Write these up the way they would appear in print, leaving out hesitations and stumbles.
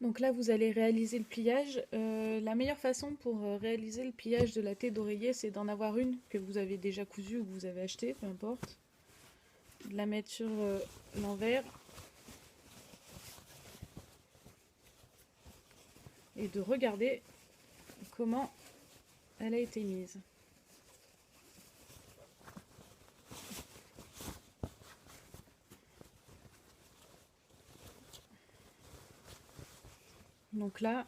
Donc là, vous allez réaliser le pliage. La meilleure façon pour réaliser le pliage de la tête d'oreiller, c'est d'en avoir une que vous avez déjà cousue ou que vous avez achetée, peu importe. De la mettre sur l'envers et de regarder comment elle a été mise. Donc là,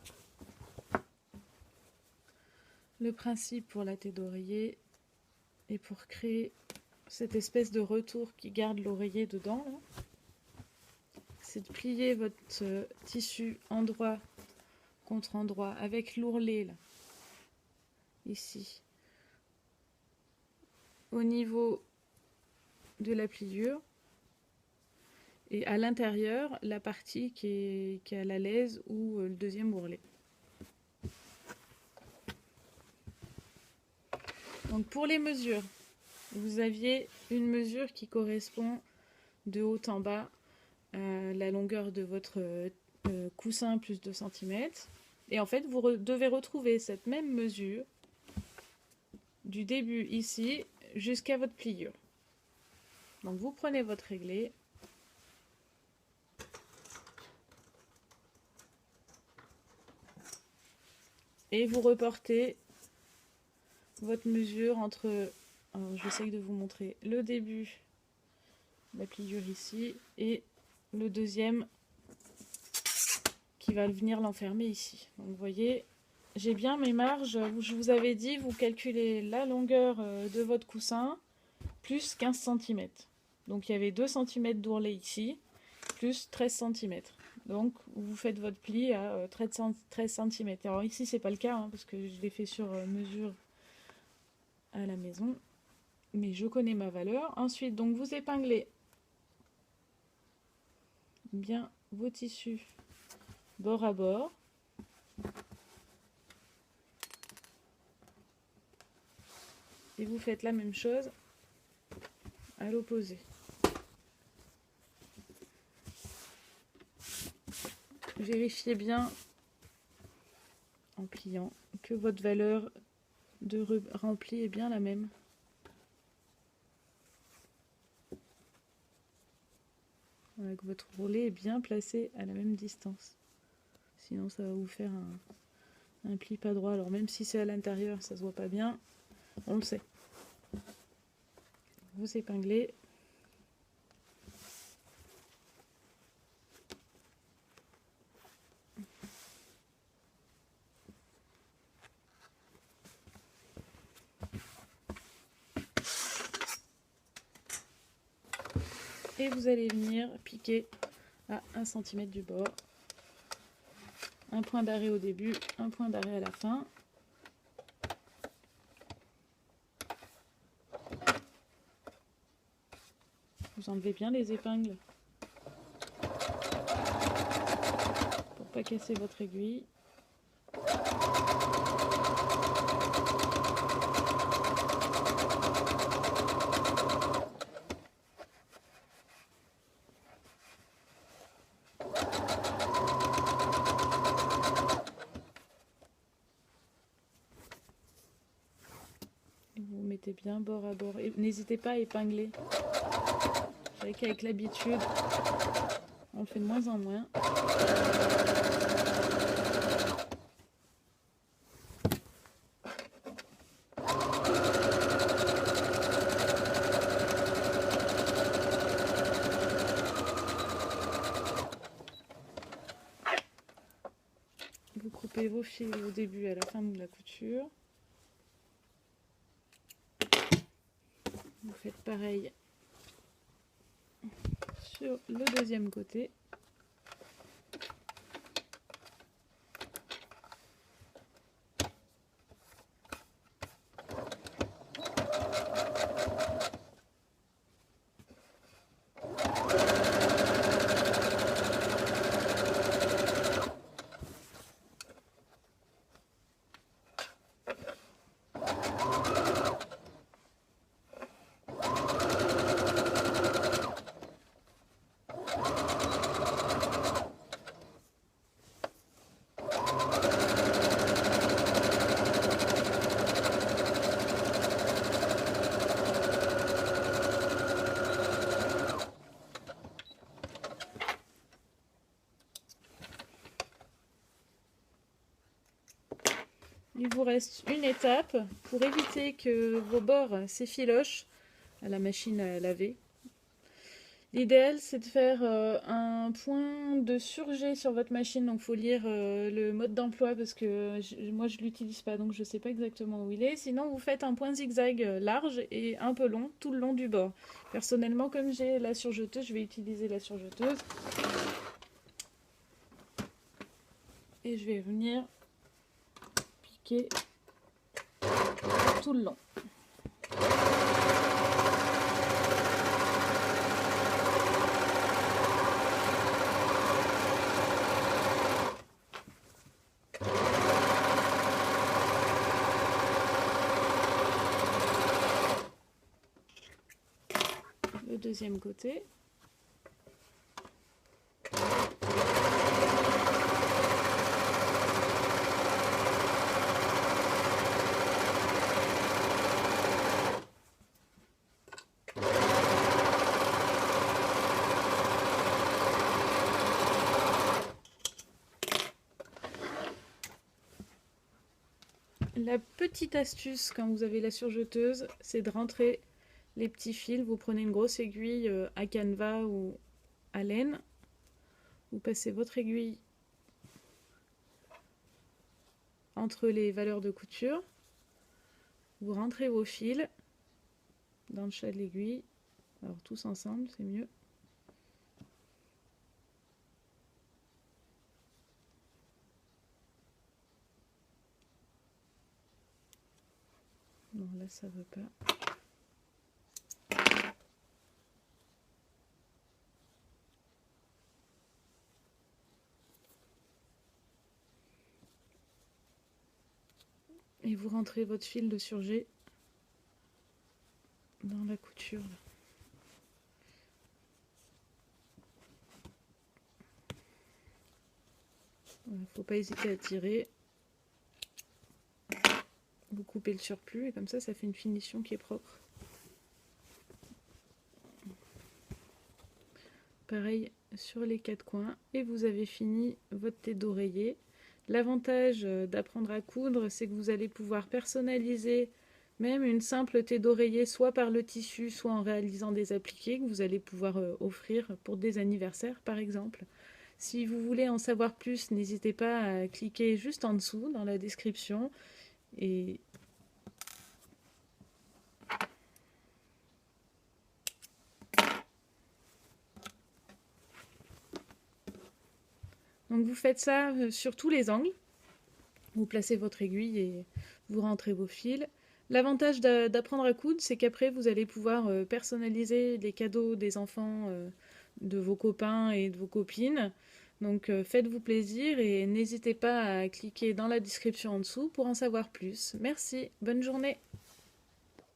le principe pour la tête d'oreiller est pour créer cette espèce de retour qui garde l'oreiller dedans, c'est de plier votre tissu endroit contre endroit avec l'ourlet là, ici, au niveau de la pliure, et à l'intérieur la partie qui est à la laise ou le deuxième ourlet. Donc pour les mesures, vous aviez une mesure qui correspond de haut en bas à la longueur de votre coussin plus 2 cm. Et en fait, vous devez retrouver cette même mesure du début ici jusqu'à votre pliure. Donc vous prenez votre réglé. Et vous reportez votre mesure entre, j'essaye de vous montrer le début, la pliure ici, et le deuxième qui va venir l'enfermer ici. Donc vous voyez, j'ai bien mes marges. Je vous avais dit, vous calculez la longueur de votre coussin plus 15 cm. Donc il y avait 2 cm d'ourlet ici, plus 13 cm. Donc vous faites votre pli à 13 cm. Alors ici c'est pas le cas, parce que je l'ai fait sur mesure à la maison. Mais je connais ma valeur. Ensuite, donc vous épinglez bien vos tissus bord à bord. Et vous faites la même chose à l'opposé. Vérifiez bien en pliant que votre valeur de rempli est bien la même. Voilà, que votre roulet est bien placé à la même distance. Sinon ça va vous faire un pli pas droit. Alors même si c'est à l'intérieur, ça se voit pas bien, on le sait. Vous épinglez. Et vous allez venir piquer à 1 cm du bord. Un point d'arrêt au début, un point d'arrêt à la fin. Vous enlevez bien les épingles pour pas casser votre aiguille. Vous mettez bien bord à bord. Et n'hésitez pas à épingler. Vous savez qu'avec l'habitude, on le fait de moins en moins. Vous coupez vos fils au début et à la fin de la couture. Vous faites pareil sur le deuxième côté. il vous reste une étape pour éviter que vos bords s'effilochent à la machine à laver. L'idéal, c'est de faire un point de surjet sur votre machine. Donc, il faut lire le mode d'emploi parce que moi, je ne l'utilise pas, donc je ne sais pas exactement où il est. Sinon, vous faites un point zigzag large et un peu long tout le long du bord. Personnellement, comme j'ai la surjeteuse, je vais utiliser la surjeteuse. Et je vais venir piquer tout le long. Le deuxième côté. La petite astuce quand vous avez la surjeteuse, c'est de rentrer les petits fils. Vous prenez une grosse aiguille à canevas ou à laine. Vous passez votre aiguille entre les valeurs de couture. Vous rentrez vos fils dans le chat de l'aiguille. Alors tous ensemble, c'est mieux. Non, là ça veut pas. Et vous rentrez votre fil de surjet dans la couture. Il ne faut pas hésiter à tirer. Vous coupez le surplus et comme ça fait une finition qui est propre. Pareil sur les quatre coins et vous avez fini votre thé d'oreiller. L'avantage d'apprendre à coudre, c'est que vous allez pouvoir personnaliser même une simple thé d'oreiller, soit par le tissu, soit en réalisant des appliqués que vous allez pouvoir offrir pour des anniversaires par exemple. Si vous voulez en savoir plus, n'hésitez pas à cliquer juste en dessous dans la description. Et donc vous faites ça sur tous les angles. Vous placez votre aiguille et vous rentrez vos fils. L'avantage d'apprendre à coudre, c'est qu'après vous allez pouvoir personnaliser les cadeaux des enfants, de vos copains et de vos copines. Donc faites-vous plaisir et n'hésitez pas à cliquer dans la description en dessous pour en savoir plus. Merci, bonne journée.